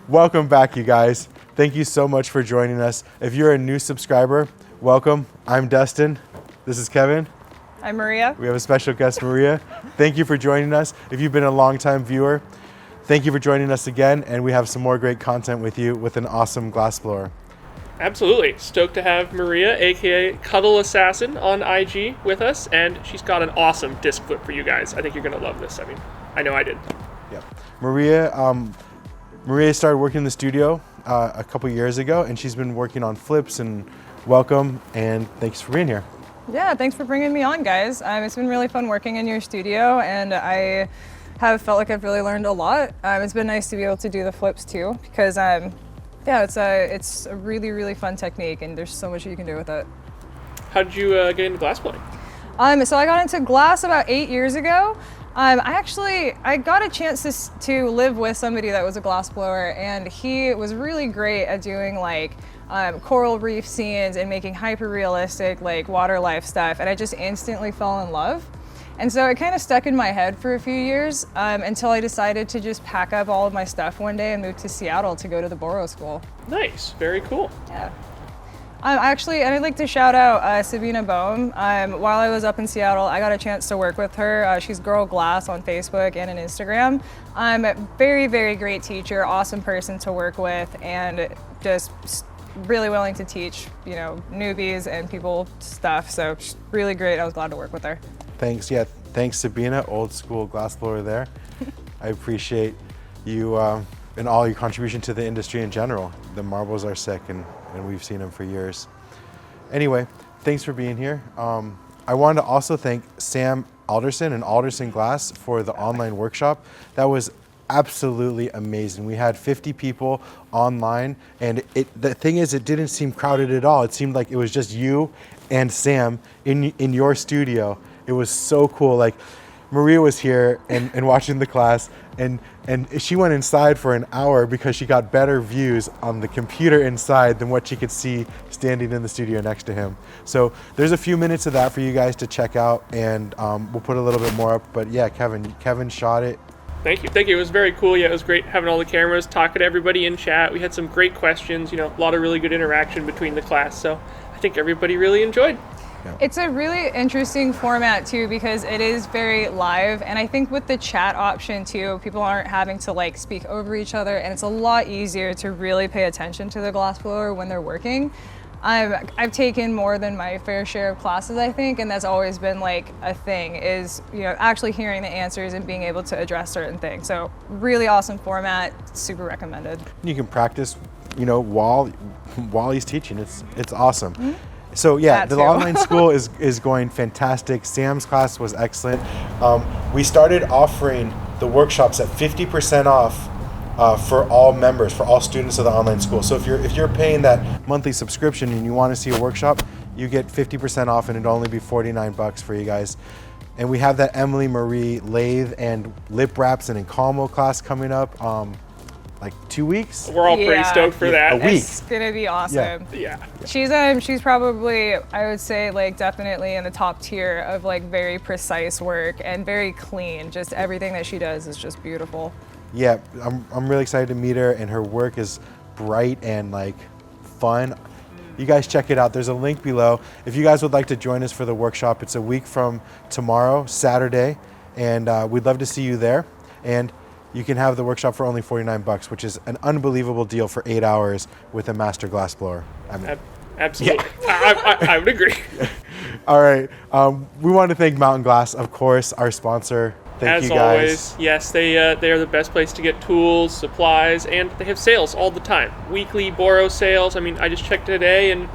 Welcome back, you guys. Thank you so much for joining us. If you're a new subscriber, welcome. I'm Dustin. This is Kevin. I'm Maria. We have a special guest, Maria. Thank you for joining us. If you've been a longtime viewer, thank you for joining us again, and we have some more great content with you with an awesome glassblower. Absolutely. Stoked to have Maria, aka Cuddle Assassin, on IG with us, and she's got an awesome disc flip for you guys. I think you're going to love this. I mean, I know I did. Yeah. Maria started working in the studio a couple years ago, and she's been working on flips. And welcome, and thanks for being here. Yeah, thanks for bringing me on, guys. It's been really fun working in your studio, and I have felt like I've really learned a lot. It's been nice to be able to do the flips too, because it's a really, really fun technique, and there's so much you can do with it. How did you get into glassblowing? So I got into glass about 8 years ago. I got a chance to live with somebody that was a glassblower, and he was really great at doing like coral reef scenes and making hyper realistic like water life stuff, and I just instantly fell in love. And so it kind of stuck in my head for a few years until I decided to just pack up all of my stuff one day and move to Seattle to go to the Boro School. Nice, very cool. Yeah. I'd like to shout out Sabina Bohm. While I was up in Seattle, I got a chance to work with her. She's Girl Glass on Facebook and on Instagram. Very, very great teacher, awesome person to work with, and just really willing to teach, newbies and people stuff. So she's really great. I was glad to work with her. Thanks. Yeah, thanks, Sabina, old school glassblower there. I appreciate you and all your contribution to the industry in general. The marbles are sick, and we've seen them for years. Anyway, thanks for being here. I wanted to also thank Sam Alderson and Alderson Glass for the online workshop. That was absolutely amazing. We had 50 people online, and the thing is, it didn't seem crowded at all. It seemed like it was just you and Sam in your studio. It was so cool. Like, Maria was here and watching the class, and she went inside for an hour because she got better views on the computer inside than what she could see standing in the studio next to him. So there's a few minutes of that for you guys to check out, and we'll put a little bit more up. But yeah, Kevin shot it. Thank you. It was very cool. Yeah, it was great having all the cameras, talking to everybody in chat. We had some great questions, a lot of really good interaction between the class. So I think everybody really enjoyed. Yeah. It's a really interesting format too, because it is very live, and I think with the chat option too, people aren't having to like speak over each other, and it's a lot easier to really pay attention to the glassblower when they're working. I've taken more than my fair share of classes, I think, and that's always been like a thing, is actually hearing the answers and being able to address certain things. So really awesome format, super recommended. You can practice, while he's teaching. It's awesome. Mm-hmm. So yeah, the online school is going fantastic. Sam's class was excellent. We started offering the workshops at 50% off for all members, for all students of the online school. So if you're paying that monthly subscription and you want to see a workshop, you get 50% off, and it'll only be $49 for you guys. And we have that Emily Marie lathe and lip wraps and Encalmo class coming up. Like 2 weeks. We're all pretty stoked for that. A week. It's gonna be awesome. Yeah. She's probably, I would say, like definitely in the top tier of like very precise work and very clean. Just everything that she does is just beautiful. Yeah, I'm really excited to meet her, and her work is bright and like fun. You guys check it out. There's a link below. If you guys would like to join us for the workshop, it's a week from tomorrow, Saturday, and we'd love to see you there. And you can have the workshop for only $49, which is an unbelievable deal for 8 hours with a master glassblower. Absolutely. Yeah. I would agree. All right. We want to thank Mountain Glass, of course, our sponsor. Thank you guys. As always, yes, they are the best place to get tools, supplies, and they have sales all the time. Weekly Boro sales. I mean, I just checked today, and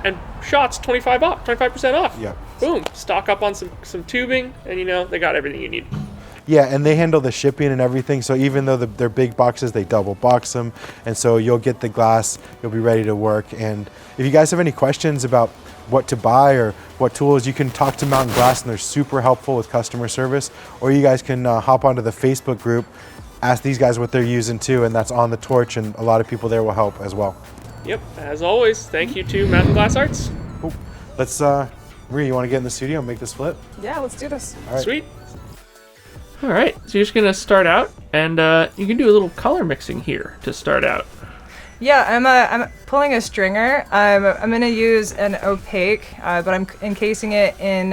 shots 25% off. Yeah. Boom. Stock up on some tubing, and they got everything you need. Yeah, and they handle the shipping and everything. So even though they're big boxes, they double box them. And so you'll get the glass, you'll be ready to work. And if you guys have any questions about what to buy or what tools, you can talk to Mountain Glass, and they're super helpful with customer service. Or you guys can hop onto the Facebook group, ask these guys what they're using too, and that's on the torch, and a lot of people there will help as well. Yep, as always, thank you to Mountain Glass Arts. Cool. Let's, Maria, you want to get in the studio and make this flip? Yeah, let's do this. All right. Sweet. All right, so you're just going to start out, and you can do a little color mixing here to start out. Yeah, I'm pulling a stringer. I'm gonna use an opaque, but I'm encasing it in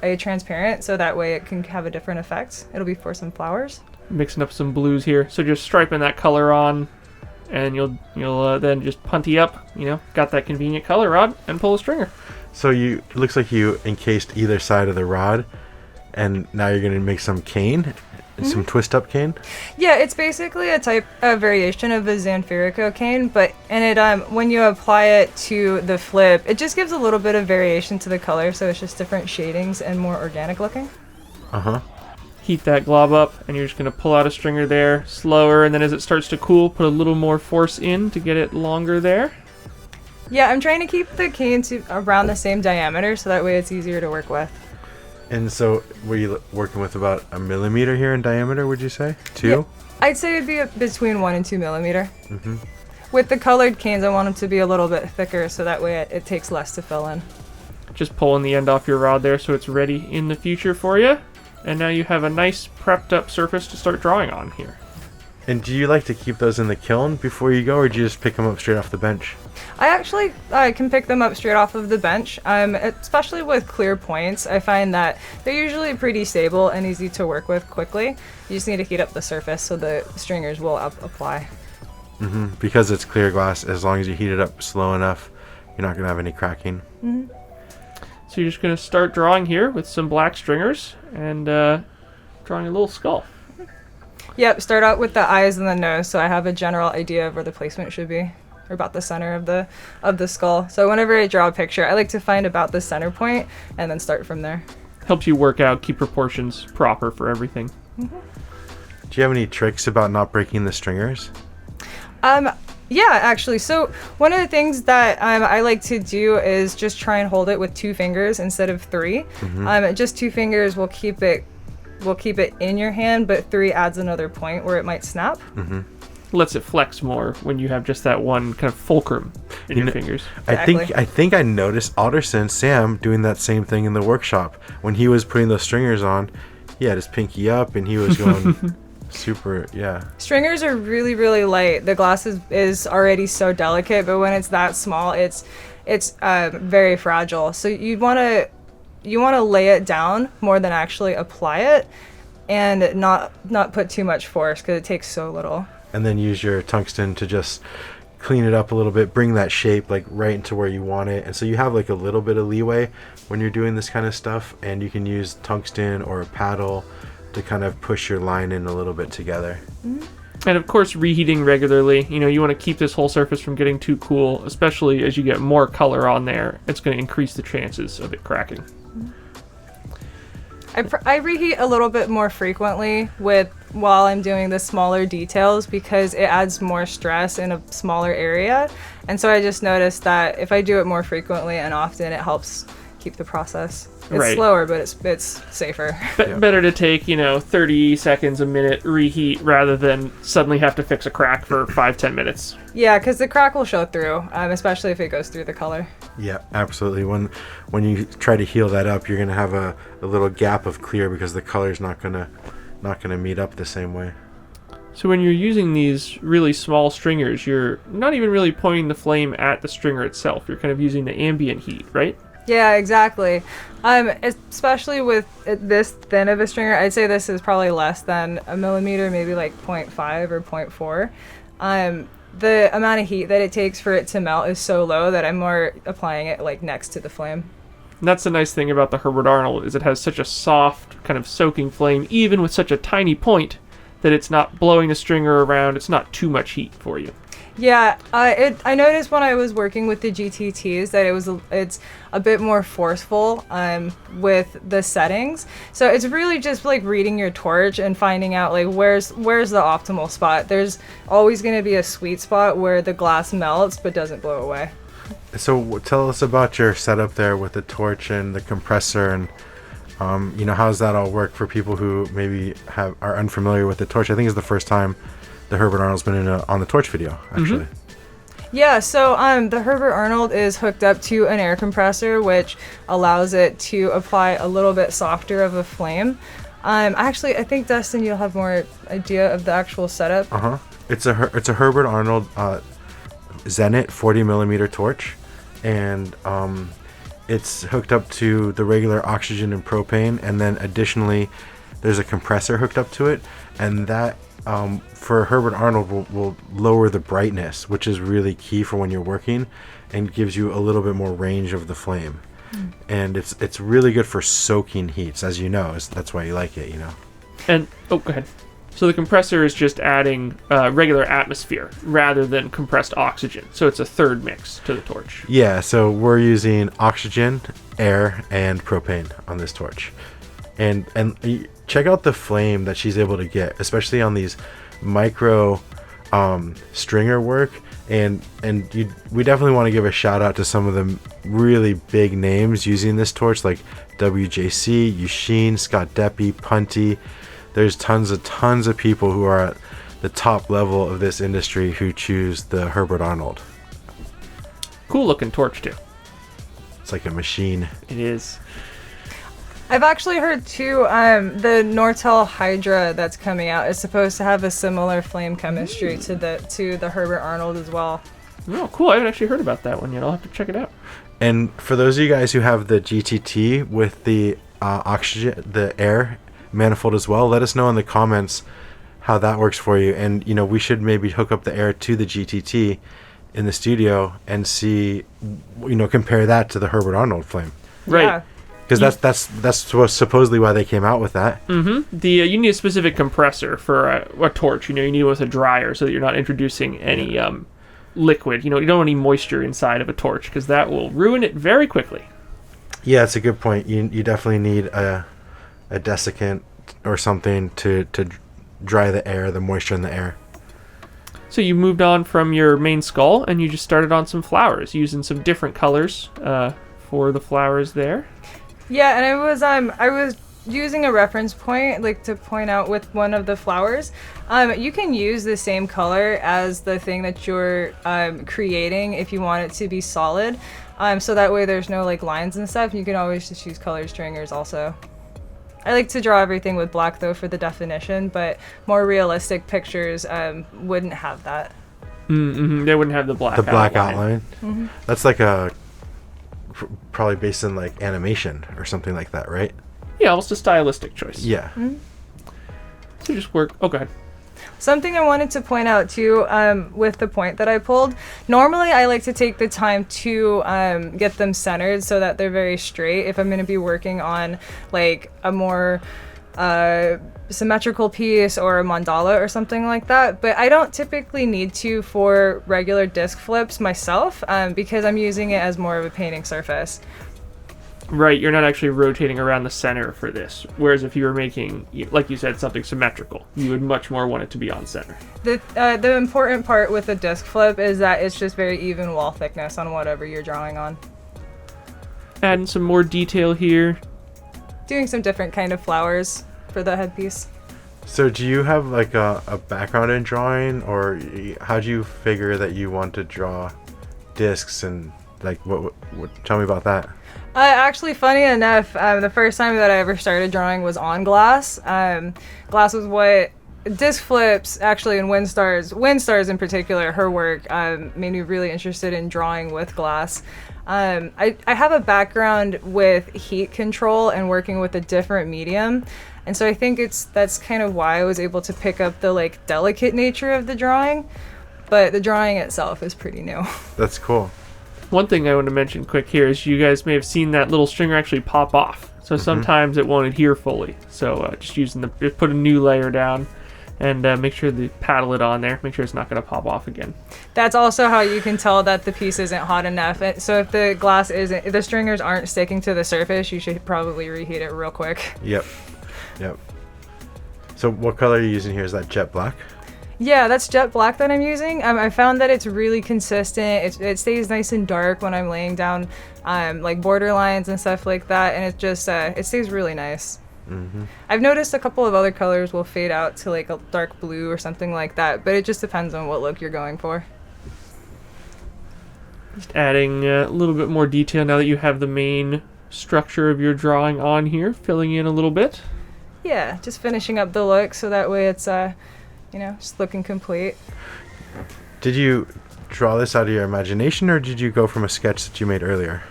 a transparent, so that way it can have a different effect. It'll be for some flowers. Mixing up some blues here. So just striping that color on, and you'll then just punty up. Got that convenient color rod, and pull a stringer. So it looks like you encased either side of the rod, and now you're going to make some cane, some twist up cane. Yeah, it's basically a variation of a Zanfirico cane, but when you apply it to the flip, it just gives a little bit of variation to the color, so it's just different shadings and more organic looking. Heat that glob up, and you're just going to pull out a stringer there, slower, and then as it starts to cool, put a little more force in to get it longer there. Yeah, I'm trying to keep the cane to around the same diameter, so that way it's easier to work with. And so were you working with about 1 millimeter here in diameter, would you say? 2? Yeah, I'd say it'd be between 1 and 2 millimeter. With the colored canes, I want them to be a little bit thicker, so that way it takes less to fill in. Just pulling the end off your rod there so it's ready in the future for you. And now you have a nice prepped up surface to start drawing on here. And do you like to keep those in the kiln before you go, or do you just pick them up straight off the bench? I can pick them up straight off of the bench. Especially with clear points, I find that they're usually pretty stable and easy to work with quickly. You just need to heat up the surface so the stringers will apply. Because it's clear glass, as long as you heat it up slow enough, you're not going to have any cracking. So you're just going to start drawing here with some black stringers and drawing a little skull. Yep, start out with the eyes and the nose, so I have a general idea of where the placement should be, or about the center of the skull. So whenever I draw a picture, I like to find about the center point and then start from there. Helps you work out, keep proportions proper for everything. Do you have any tricks about not breaking the stringers? Yeah, actually. So one of the things that I like to do is just try and hold it with 2 fingers instead of 3. Just 2 fingers will keep it in your hand, but 3 adds another point where it might snap. Lets it flex more when you have just that one kind of fulcrum in your fingers. Exactly. I think I noticed Alderson Sam doing that same thing in the workshop when he was putting those stringers on. He had his pinky up and he was going super, yeah. Stringers are really, really light. The glass is already so delicate, but when it's that small, it's very fragile. So you want to lay it down more than actually apply it, and not put too much force because it takes so little. And then use your tungsten to just clean it up a little bit, bring that shape like right into where you want it. And so you have like a little bit of leeway when you're doing this kind of stuff, and you can use tungsten or a paddle to kind of push your line in a little bit together. And of course, reheating regularly. You want to keep this whole surface from getting too cool, especially as you get more color on there. It's going to increase the chances of it cracking. I reheat a little bit more frequently while I'm doing the smaller details because it adds more stress in a smaller area. And so I just noticed that if I do it more frequently and often, it helps keep the process. It's slower, but it's safer. Better to take, 30 seconds, a minute reheat rather than suddenly have to fix a crack for 5-10 minutes. Yeah, because the crack will show through, especially if it goes through the color. Yeah, absolutely. When you try to heal that up, you're going to have a little gap of clear because the color's not going to meet up the same way. So when you're using these really small stringers, you're not even really pointing the flame at the stringer itself. You're kind of using the ambient heat, right? Yeah, exactly. Especially with this thin of a stringer, I'd say this is probably less than 1 millimeter, maybe like 0.5 or 0.4. The amount of heat that it takes for it to melt is so low that I'm more applying it like next to the flame. And that's the nice thing about the Herbert Arnold, is it has such a soft, kind of soaking flame, even with such a tiny point, that it's not blowing the stringer around. It's not too much heat for you. Yeah, I noticed when I was working with the GTTs that it's a bit more forceful with the settings. So it's really just like reading your torch and finding out like where's the optimal spot. There's always going to be a sweet spot where the glass melts but doesn't blow away. So tell us about your setup there with the torch and the compressor, and how does that all work for people who maybe are unfamiliar with the torch? I think it's the first time the Herbert Arnold's been on the torch video, actually. Yeah, so the Herbert Arnold is hooked up to an air compressor, which allows it to apply a little bit softer of a flame. I think, Dustin, you'll have more idea of the actual setup. It's a Herbert Arnold Zenit 40 millimeter torch, and it's hooked up to the regular oxygen and propane, and then additionally there's a compressor hooked up to it, and that for Herbert Arnold will lower the brightness, which is really key for when you're working, and gives you a little bit more range of the flame. And it's really good for soaking heats, as you know. That's why you like it, you know. And go ahead. So the compressor is just adding regular atmosphere rather than compressed oxygen. So it's a third mix to the torch. Yeah, so we're using oxygen, air, and propane on this torch. And check out the flame that she's able to get, especially on these micro stringer work. And we definitely want to give a shout out to some of the really big names using this torch, like WJC, Yushin, Scott Deppy, Punty. There's tons of people who are at the top level of this industry who choose the Herbert Arnold. Cool looking torch too. It's like a machine. It is. I've actually heard too, the Nortel Hydra that's coming out is supposed to have a similar flame chemistry to the Herbert Arnold as well. Oh, cool. I haven't actually heard about that one yet. I'll have to check it out. And for those of you guys who have the GTT with the oxygen, the air manifold as well, let us know in the comments how that works for you. And you know, we should maybe hook up the air to the GTT in the studio and see, you know, compare that to the Herbert Arnold flame. Right. Yeah. Because that's supposedly why they came out with that. Mm-hmm. You need a specific compressor for a torch. You know, you need it with a dryer so that you're not introducing any liquid. You know, you don't want any moisture inside of a torch because that will ruin it very quickly. Yeah, it's a good point. You definitely need a desiccant or something to dry the air, the moisture in the air. So you moved on from your main skull and you just started on some flowers, using some different colors for the flowers there. Yeah, and I was using a reference point, like to point out with one of the flowers. You can use the same color as the thing that you're creating if you want it to be solid. So that way there's no like lines and stuff. You can always just use color stringers also. I like to draw everything with black though for the definition, but more realistic pictures wouldn't have that. Mm-hmm. They wouldn't have the black outline. Mm-hmm. That's like probably based in like animation or something like that, right? Yeah, almost a stylistic choice. Yeah. Mm-hmm. So just work. Oh, go ahead. Something I wanted to point out too, with the point that I pulled, normally I like to take the time to get them centered so that they're very straight if I'm going to be working on like a more symmetrical piece or a mandala or something like that. But I don't typically need to for regular disc flips myself because I'm using it as more of a painting surface. Right, you're not actually rotating around the center for this. Whereas if you were making, like you said, something symmetrical, you would much more want it to be on center. The important part with a disc flip is that it's just very even wall thickness on whatever you're drawing on. Adding some more detail here. Doing some different kind of flowers for the headpiece. So do you have like a background in drawing, or how do you figure that you want to draw discs, and like what tell me about that? Actually, funny enough, the first time that I ever started drawing was on glass. Glass was what disc flips, actually, and Windstars in particular, her work made me really interested in drawing with glass. I have a background with heat control and working with a different medium, and so I think that's kind of why I was able to pick up the like delicate nature of the drawing, but the drawing itself is pretty new. That's cool. One thing I want to mention quick here is you guys may have seen that little stringer actually pop off. So sometimes it won't adhere fully. So just put a new layer down and make sure to paddle it on there. Make sure it's not going to pop off again. That's also how you can tell that the piece isn't hot enough. So if the stringers aren't sticking to the surface, you should probably reheat it real quick. Yep. So what color are you using here? Is that jet black? Yeah, that's jet black that I'm using. I found that it's really consistent. It stays nice and dark when I'm laying down like border lines and stuff like that, and it just it stays really nice. Mm-hmm. I've noticed a couple of other colors will fade out to like a dark blue or something like that, but it just depends on what look you're going for. Just adding a little bit more detail now that you have the main structure of your drawing on here, filling in a little bit. Yeah, just finishing up the look so that way it's just looking complete. Did you draw this out of your imagination, or did you go from a sketch that you made earlier?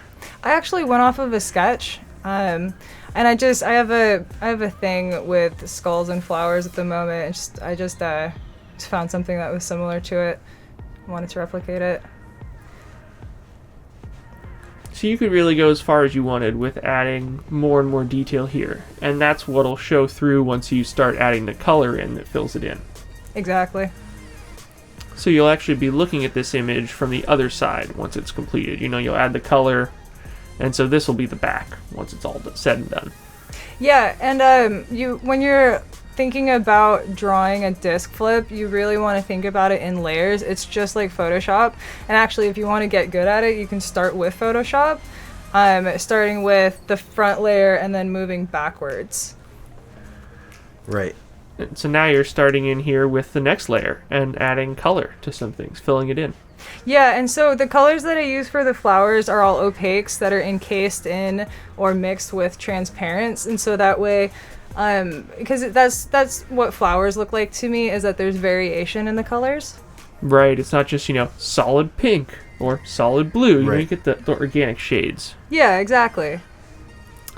I actually went off of a sketch, and I have a thing with skulls and flowers at the moment. And I just found something that was similar to it. Wanted to replicate it. So you could really go as far as you wanted with adding more and more detail here, and that's what'll show through once you start adding the color in that fills it in. Exactly. So you'll actually be looking at this image from the other side once it's completed. You'll add the color, and so this will be the back once it's all said and done. Yeah, and when you're thinking about drawing a disc flip, you really want to think about it in layers. It's just like Photoshop. And actually, if you want to get good at it, you can start with Photoshop, starting with the front layer and then moving backwards. Right. And so now you're starting in here with the next layer and adding color to some things, filling it in. Yeah, and so the colors that I use for the flowers are all opaques that are encased in or mixed with transparents. And so that way, because that's what flowers look like to me, is that there's variation in the colors. Right, it's not just, solid pink or solid blue. Right. You get the organic shades. Yeah, exactly.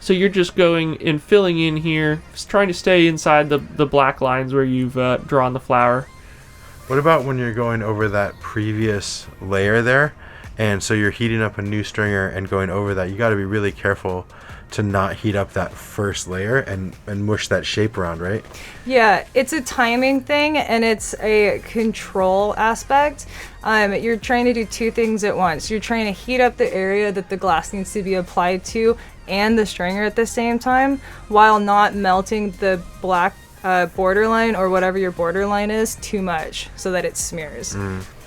So you're just going and filling in here, just trying to stay inside the black lines where you've drawn the flower. What about when you're going over that previous layer there, and so you're heating up a new stringer and going over that? You got to be really careful to not heat up that first layer and mush that shape around, right? Yeah, it's a timing thing and it's a control aspect. You're trying to do two things at once. You're trying to heat up the area that the glass needs to be applied to and the stringer at the same time, while not melting the black borderline or whatever your borderline is too much so that it smears.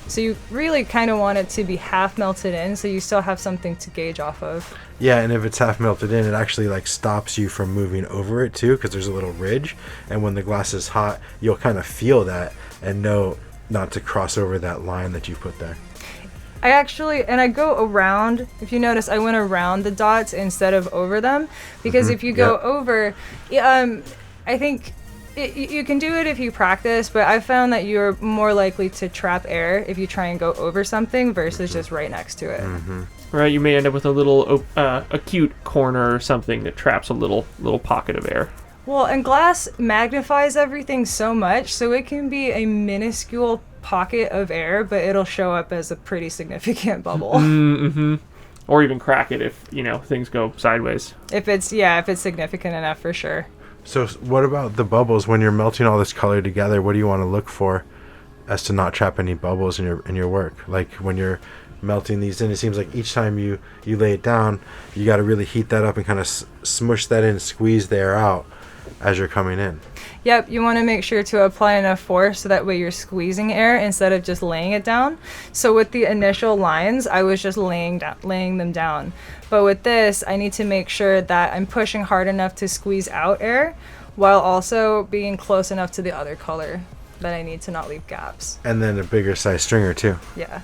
So you really kind of want it to be half melted in, so you still have something to gauge off of. Yeah, and if it's half melted in, it actually stops you from moving over it too, because there's a little ridge, and when the glass is hot, you'll kind of feel that and know not to cross over that line that you put there. I go around. If you notice, I went around the dots instead of over them, because if you go over, I think you can do it if you practice, but I've found that you're more likely to trap air if you try and go over something versus just right next to it. Right, you may end up with a little acute corner or something that traps a little pocket of air. Well, and glass magnifies everything so much, so it can be a minuscule pocket of air, but it'll show up as a pretty significant bubble. Or even crack it if, things go sideways. If it's significant enough, for sure. So what about the bubbles? When you're melting all this color together, what do you want to look for as to not trap any bubbles in your work? Like when you're melting these in, it seems like each time you lay it down, you got to really heat that up and kind of smush that in, squeeze the air out as you're coming in. Yep, you want to make sure to apply enough force so that way you're squeezing air instead of just laying it down. So with the initial lines, I was just laying them down. But with this, I need to make sure that I'm pushing hard enough to squeeze out air while also being close enough to the other color that I need to not leave gaps. And then a bigger size stringer too. Yeah.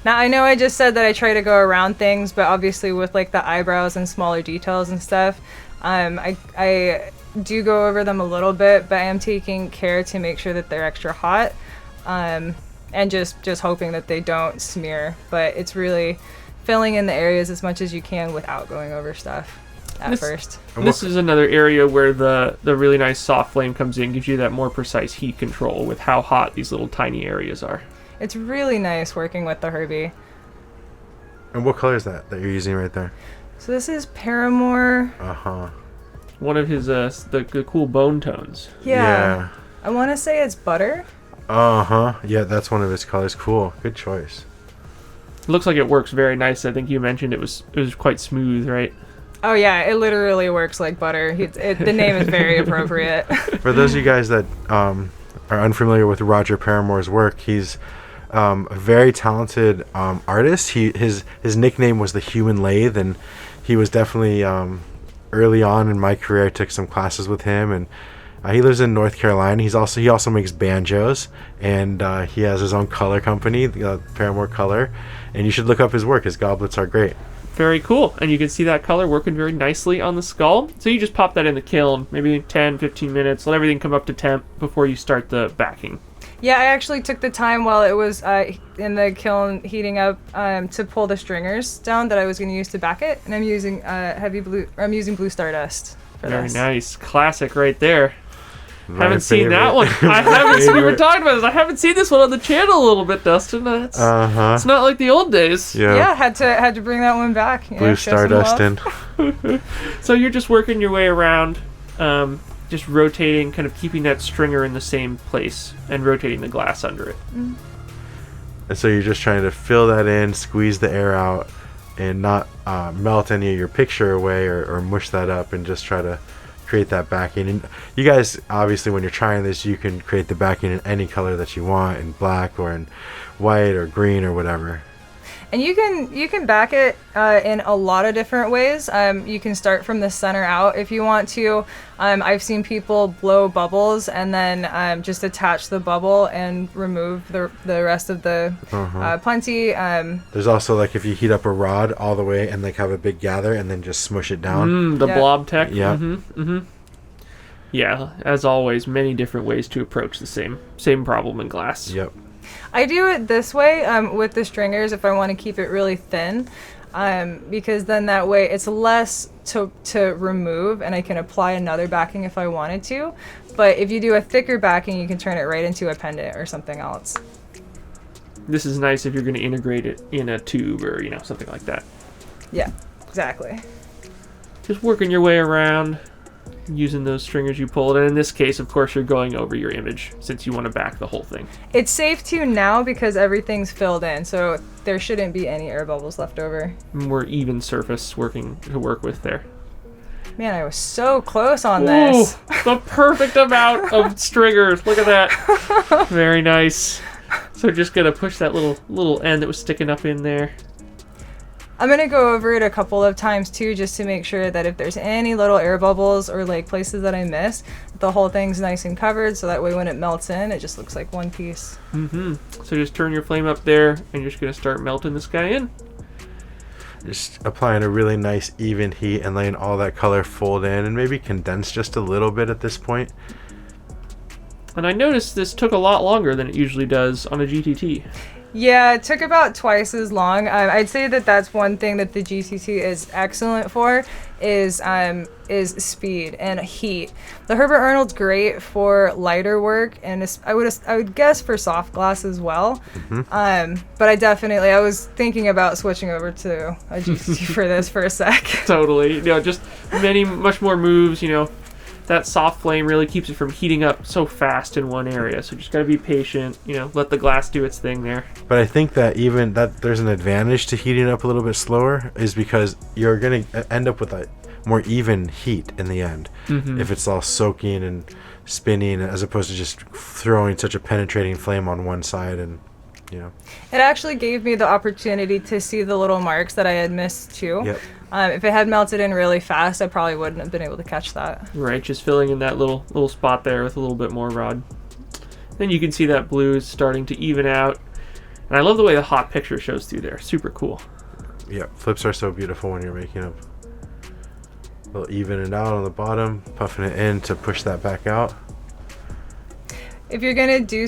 Now, I know I just said that I try to go around things, but obviously with the eyebrows and smaller details and stuff, I do go over them a little bit, but I am taking care to make sure that they're extra hot, and just hoping that they don't smear. But it's really filling in the areas as much as you can without going over stuff at first. This is another area where the really nice soft flame comes in, gives you that more precise heat control with how hot these little tiny areas are. It's really nice working with the Herbie. And what color is that you're using right there? So this is Paramore. One of his the cool bone tones. Yeah. I want to say it's butter. Yeah, that's one of his colors. Cool. Good choice. Looks like it works very nice. I think you mentioned it was quite smooth, right? Oh yeah, it literally works like butter. The name is very appropriate. For those of you guys that are unfamiliar with Roger Paramore's work, he's a very talented artist. His nickname was the Human Lathe, and he was definitely early on in my career. I took some classes with him, and he lives in North Carolina. He also makes banjos, and he has his own color company, Paramore Color, and you should look up his work. His goblets are great. Very cool. And you can see that color working very nicely on the skull. So you just pop that in the kiln, maybe 10, 15 minutes, let everything come up to temp before you start the backing. Yeah, I actually took the time while it was in the kiln heating up to pull the stringers down that I was going to use to back it, and I'm using I'm using blue stardust for Very this. nice. Classic right there. My Haven't seen that favorite. one. I haven't. We were Favorite. talking about this. I haven't seen this one on the channel a little bit, Dustin. It's not like the old days. Yeah, had to bring that one back. You know, Blue show some stardust love. in. So you're just working your way around, just rotating, kind of keeping that stringer in the same place and rotating the glass under it. And so you're just trying to fill that in, squeeze the air out, and not melt any of your picture away or mush that up, and just try to create that backing. And you guys, obviously, when you're trying this, you can create the backing in any color that you want, in black or in white or green or whatever. And you can back it in a lot of different ways. You can start from the center out if you want to. I've seen people blow bubbles and then just attach the bubble and remove the rest of the plenty. There's also, like, if you heat up a rod all the way and like have a big gather and then just smush it down. The Yeah. blob tech. Yeah. Yeah, as always, many different ways to approach the same problem in glass. Yep. I do it this way with the stringers if I want to keep it really thin, because then that way it's less to remove and I can apply another backing if I wanted to. But if you do a thicker backing, you can turn it right into a pendant or something else. This is nice if you're going to integrate it in a tube or something like that. Yeah, exactly. Just working your way around, using those stringers you pulled, and in this case, of course, you're going over your image since you want to back the whole thing. It's safe to now because everything's filled in, so there shouldn't be any air bubbles left over. More even surface to work with there. Man, I was so close on this. Ooh, the perfect amount of stringers. Look at that. Very nice. So just gonna push that little end that was sticking up in there. I'm gonna go over it a couple of times too, just to make sure that if there's any little air bubbles or like places that I missed, the whole thing's nice and covered, so that way when it melts in, it just looks like one piece. So just turn your flame up there, and you're just gonna start melting this guy in. Just applying a really nice even heat and letting all that color fold in and maybe condense just a little bit at this point. And I noticed this took a lot longer than it usually does on a GTT. Yeah, it took about twice as long. I'd say that that's one thing that the GTT is excellent for is speed and heat. The Herbert Arnold's great for lighter work, and I would guess for soft glass as well. But I was thinking about switching over to a GTT for this for a sec. Totally. Just much more moves, That soft flame really keeps it from heating up so fast in one area. So just gotta be patient, let the glass do its thing there. But I think that even that there's an advantage to heating up a little bit slower is because you're going to end up with a more even heat in the end. If it's all soaking and spinning as opposed to just throwing such a penetrating flame on one side and It actually gave me the opportunity to see the little marks that I had missed too. Yep. If it had melted in really fast, I probably wouldn't have been able to catch that. Right, just filling in that little spot there with a little bit more rod. Then you can see that blue is starting to even out. And I love the way the hot picture shows through there. Super cool. Yeah, flips are so beautiful when you're making them. We'll even it out on the bottom, puffing it in to push that back out. If you're gonna do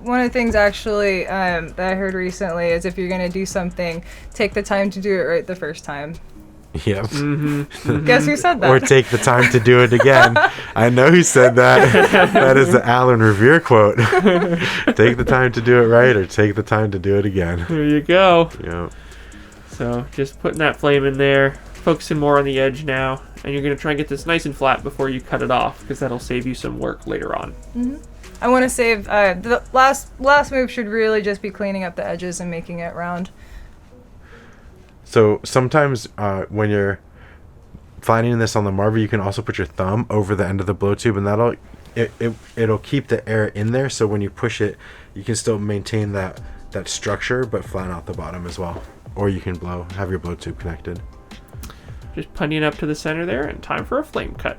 one of the things actually that I heard recently is if you're gonna do something, take the time to do it right the first time. Yep. Guess who said that? Or take the time to do it again. I know who said that. That is the Alan Revere quote. Take the time to do it right, or take the time to do it again. There you go. Yeah. So just putting that flame in there, focusing more on the edge now, and you're going to try and get this nice and flat before you cut it off, because that'll save you some work later on. I want to save the last move should really just be cleaning up the edges and making it round. So sometimes when you're finding this on the marble, you can also put your thumb over the end of the blow tube, and it'll keep the air in there. So when you push it, you can still maintain that structure, but flatten out the bottom as well. Or you can have your blow tube connected. Just punting up to the center there, and time for a flame cut.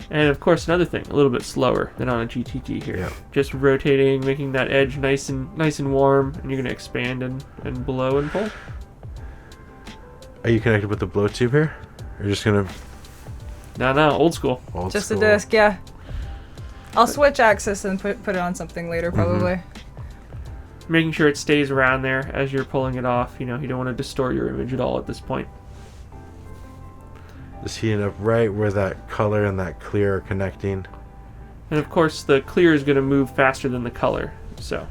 And of course, another thing, a little bit slower than on a GTT here. Yep. Just rotating, making that edge nice and warm, and you're going to expand and blow and pull. Are you connected with the blow tube here? Or just gonna No, old school. old Just school? a disc, yeah. I'll switch axis and put it on something later, probably. Making sure it stays around there as you're pulling it off. You know, you don't want to distort your image at all at this point. Just heating up right where that color and that clear are connecting. And of course, the clear is going to move faster than the color. So.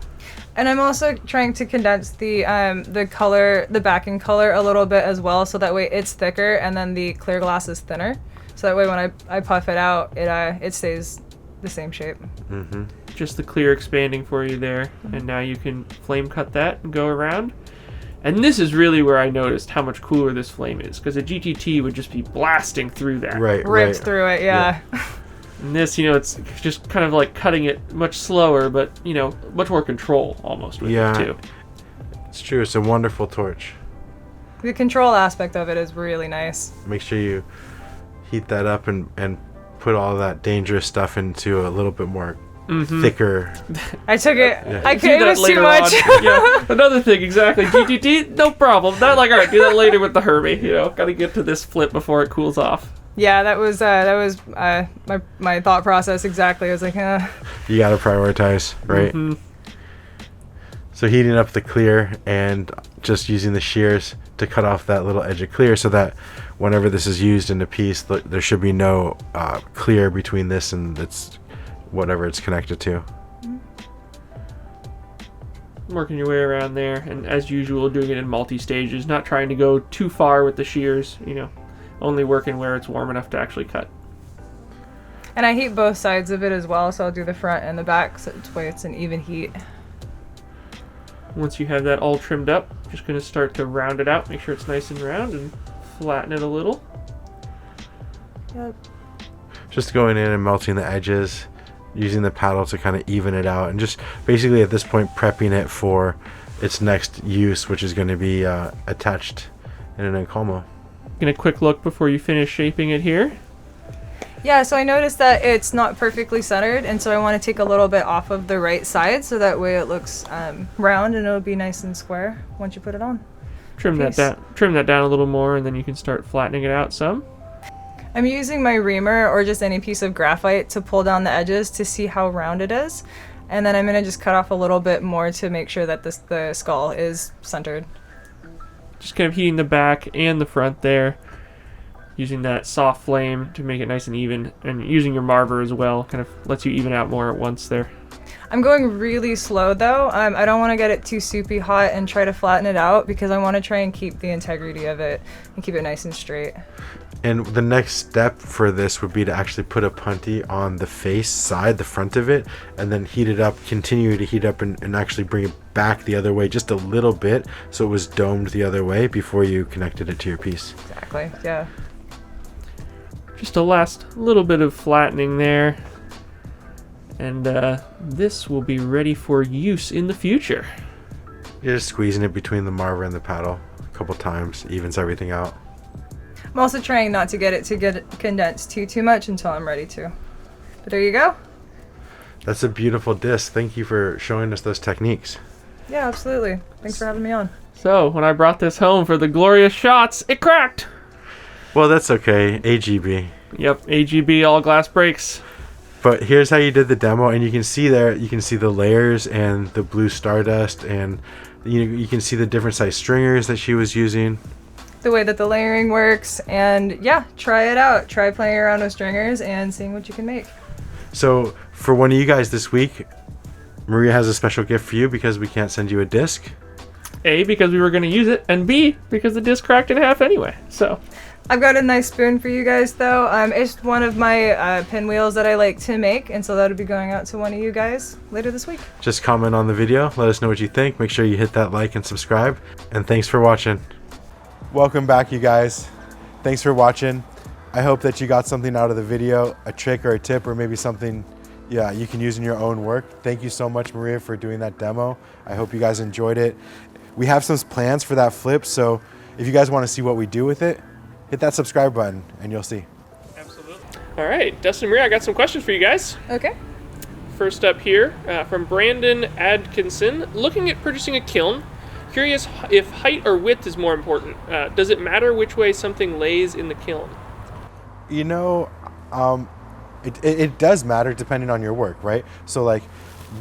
And I'm also trying to condense the color, the backing color a little bit as well, so that way it's thicker and then the clear glass is thinner. So that way when I puff it out, it stays the same shape. Just the clear expanding for you there, and now you can flame cut that and go around. And this is really where I noticed how much cooler this flame is, because a GTT would just be blasting through that. Ripped through it, yeah. And this, you know, it's just kind of like cutting it much slower, but, you know, much more control almost with it too. It's true. It's a wonderful torch. The control aspect of it is really nice. Make sure you heat that up and put all that dangerous stuff into a little bit more thicker. I took it. Yeah. I could. It was too much. Yeah. Another thing, exactly. GTT, no problem. Not like, all right, do that later with the Herbie. You know, got to get to this flip before it cools off. Yeah, that was my thought process exactly. I was like, You got to prioritize, right? So heating up the clear and just using the shears to cut off that little edge of clear, so that whenever this is used in a piece, there should be no clear between this and whatever it's connected to. Working your way around there, and as usual, doing it in multi-stages, not trying to go too far with the shears, you know, only working where it's warm enough to actually cut. And I heat both sides of it as well, so I'll do the front and the back, so that way it's an even heat. Once you have that all trimmed up, just going to start to round it out, make sure it's nice and round, and flatten it a little. Yep. Just going in and melting the edges, using the paddle to kind of even it out, and just basically at this point prepping it for its next use, which is going to be attached in an encolmo. Get a quick look before you finish shaping it here. Yeah, so I noticed that it's not perfectly centered, and so I want to take a little bit off of the right side, so that way it looks round and it'll be nice and square once you put it on. Trim that down a little more, and then you can start flattening it out some. I'm using my reamer or just any piece of graphite to pull down the edges to see how round it is, and then I'm going to just cut off a little bit more to make sure that the skull is centered. Just kind of heating the back and the front there, using that soft flame to make it nice and even, and using your marver as well kind of lets you even out more at once there. I'm going really slow though. I don't want to get it too soupy hot and try to flatten it out, because I want to try and keep the integrity of it and keep it nice and straight. And the next step for this would be to actually put a punty on the face side, the front of it, and then heat it up, continue to heat up, and actually bring it back the other way just a little bit, so it was domed the other way before you connected it to your piece. Exactly, yeah. Just a last little bit of flattening there, and this will be ready for use in the future. You're just squeezing it between the marver and the paddle a couple times, evens everything out. I'm also trying not to get it to get condensed too much until I'm ready to. But there you go. That's a beautiful disc. Thank you for showing us those techniques. Yeah, absolutely. Thanks for having me on. So, when I brought this home for the glorious shots, it cracked! Well, that's okay. AGB. Yep, AGB, all glass breaks. But here's how you did the demo, and you can see there, you can see the layers and the blue stardust, and you can see the different size stringers that she was using. The way that the layering works, and yeah, try it out. Try playing around with stringers and seeing what you can make. So for one of you guys this week, Maria has a special gift for you because we can't send you a disc. A, because we were going to use it, and B, because the disc cracked in half anyway. So I've got a nice spoon for you guys though. It's one of my pinwheels that I like to make, and so that'll be going out to one of you guys later this week. Just comment on the video, let us know what you think. Make sure you hit that like and subscribe, and thanks for watching. Welcome back, you guys. Thanks for watching. I hope that you got something out of the video, a trick or a tip, or maybe something you can use in your own work. Thank you so much, Maria, for doing that demo. I hope you guys enjoyed it. We have some plans for that flip, so if you guys want to see what we do with it, hit that subscribe button and you'll see. Absolutely. All right, Dustin and Maria, I got some questions for you guys. Okay. First up here, from Brandon Adkinson. Looking at purchasing a kiln, curious if height or width is more important. Does it matter which way something lays in the kiln? You know, It does matter depending on your work, right? So like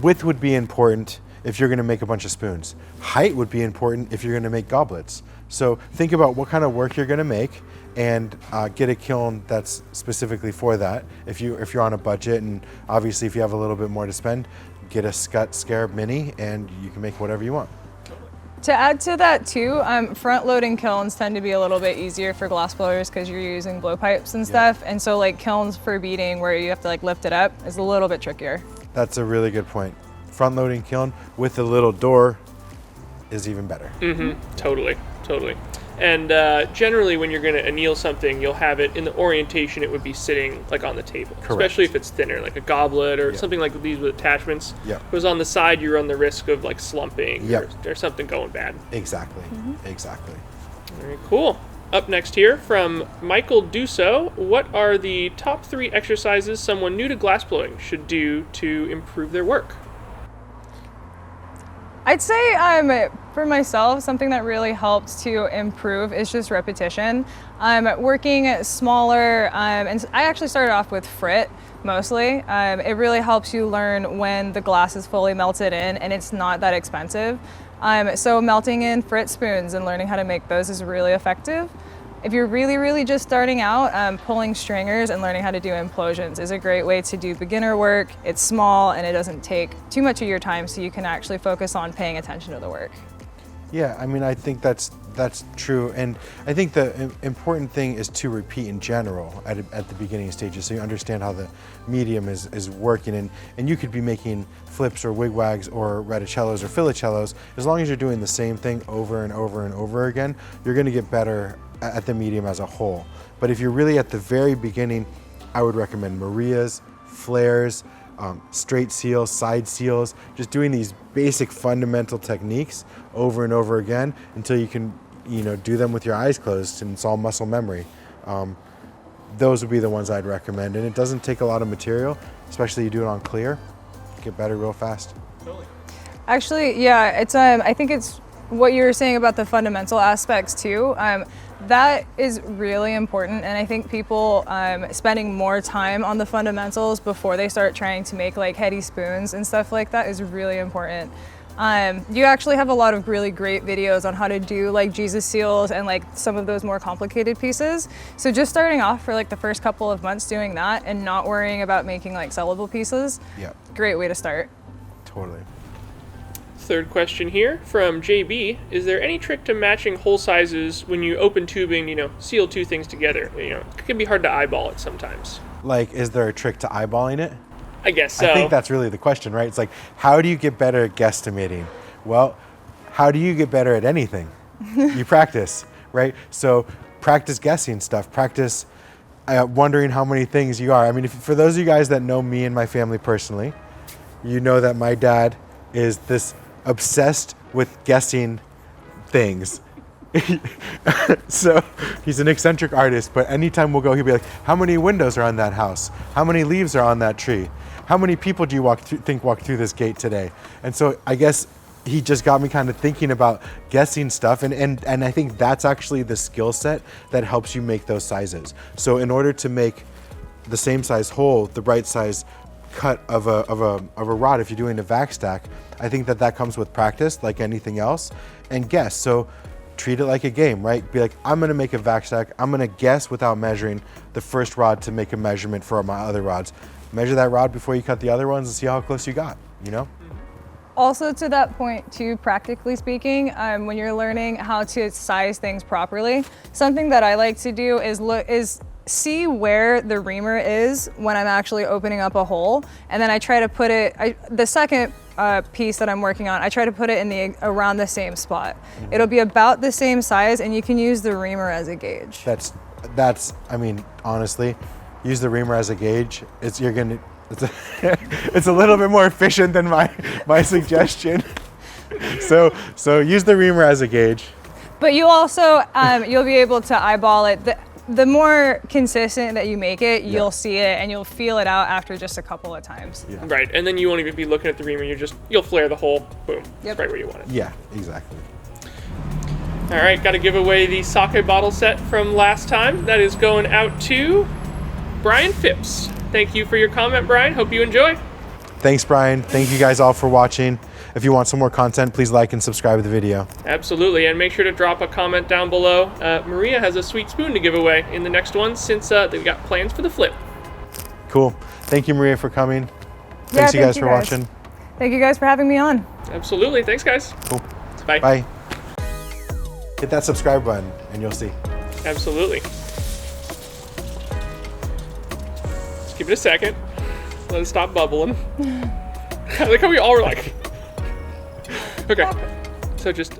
width would be important if you're going to make a bunch of spoons. Height would be important if you're going to make goblets. So think about what kind of work you're going to make and get a kiln that's specifically for that. If you're on a budget, and obviously if you have a little bit more to spend, get a Scut Scarab Mini and you can make whatever you want. To add to that too, front-loading kilns tend to be a little bit easier for glass blowers because you're using blowpipes and stuff, and so like kilns for beading where you have to like lift it up is a little bit trickier. That's a really good point. Front-loading kiln with a little door is even better. Totally. And generally, when you're going to anneal something, you'll have it in the orientation it would be sitting like on the table. Correct. Especially if it's thinner, like a goblet or something like these with attachments. Yep. If it was on the side, you run the risk of like slumping or something going bad. Exactly. All right, cool. Up next here from Michael Dusso, what are the top 3 exercises someone new to glassblowing should do to improve their work? I'd say for myself, something that really helps to improve is just repetition. Working smaller, and I actually started off with frit mostly. It really helps you learn when the glass is fully melted in and it's not that expensive. So melting in frit spoons and learning how to make those is really effective. If you're really just starting out, pulling stringers and learning how to do implosions is a great way to do beginner work. It's small and it doesn't take too much of your time, so you can actually focus on paying attention to the work. Yeah, I mean, I think that's true, and I think the important thing is to repeat in general at the beginning stages, so you understand how the medium is working, and you could be making flips or wigwags or reticellos or filicellos. As long as you're doing the same thing over and over and over again, you're going to get better at the medium as a whole. But if you're really at the very beginning, I would recommend Marias, flares, straight seals, side seals, just doing these basic fundamental techniques over and over again until you can, do them with your eyes closed, and it's all muscle memory. Those would be the ones I'd recommend, and it doesn't take a lot of material, especially you do it on clear, get better real fast. Actually, yeah, it's I think it's what you were saying about the fundamental aspects too. That is really important, and I think people spending more time on the fundamentals before they start trying to make like heady spoons and stuff like that is really important. You actually have a lot of really great videos on how to do like Jesus seals and like some of those more complicated pieces. So just starting off for like the first couple of months doing that and not worrying about making like sellable pieces, great way to start. Totally. Third question here from JB. Is there any trick to matching hole sizes when you open tubing, seal two things together? It can be hard to eyeball it sometimes. Like, is there a trick to eyeballing it? I guess so. I think that's really the question, right? It's like, how do you get better at guesstimating? Well, how do you get better at anything? You practice, right? So practice guessing stuff. Practice wondering how many things you are. I mean, for those of you guys that know me and my family personally, you know that my dad is this obsessed with guessing things. So he's an eccentric artist, but anytime we'll go, he'll be like, how many windows are on that house? How many leaves are on that tree? How many people do you think walked through this gate today? And so I guess he just got me kind of thinking about guessing stuff, and I think that's actually the skill set that helps you make those sizes. So in order to make the same size hole, the right size cut of a rod, if you're doing a vac stack, I think that comes with practice, like anything else, and guess. So treat it like a game, right? Be like, I'm gonna make a vac stack, I'm gonna guess without measuring the first rod to make a measurement for my other rods. Measure that rod before you cut the other ones and see how close you got, Also to that point too, practically speaking, when you're learning how to size things properly, something that I like to do is see where the reamer is when I'm actually opening up a hole, and then I try to put it, the second piece that I'm working on, I try to put it around the same spot. Mm-hmm. It'll be about the same size, and you can use the reamer as a gauge. That's I mean, honestly, use the reamer as a gauge. It's a little bit more efficient than my suggestion. So use the reamer as a gauge. But you also you'll be able to eyeball it. The more consistent that you make it, you'll see it and you'll feel it out after just a couple of times. Yeah. Right, and then you won't even be looking at the reamer. You'll flare the hole. Boom. Yep. Right where you want it. Yeah, exactly. All right, got to give away the sake bottle set from last time. That is going out to Brian Phipps. thank you for your comment, Brian. Hope you enjoy. Thanks, Brian. Thank you guys all for watching. If you want some more content, please like and subscribe to the video. Absolutely, and make sure to drop a comment down below. Maria has a sweet spoon to give away in the next one since they've got plans for the flip. Cool. Thank you, Maria, for coming. Yeah, Thanks you guys for watching. Thank you guys for having me on. Absolutely. Thanks, guys. Cool. Bye. Bye. Hit that subscribe button and you'll see. Absolutely. Just give it a second. Let it stop bubbling. I like how we all were like... Okay. So just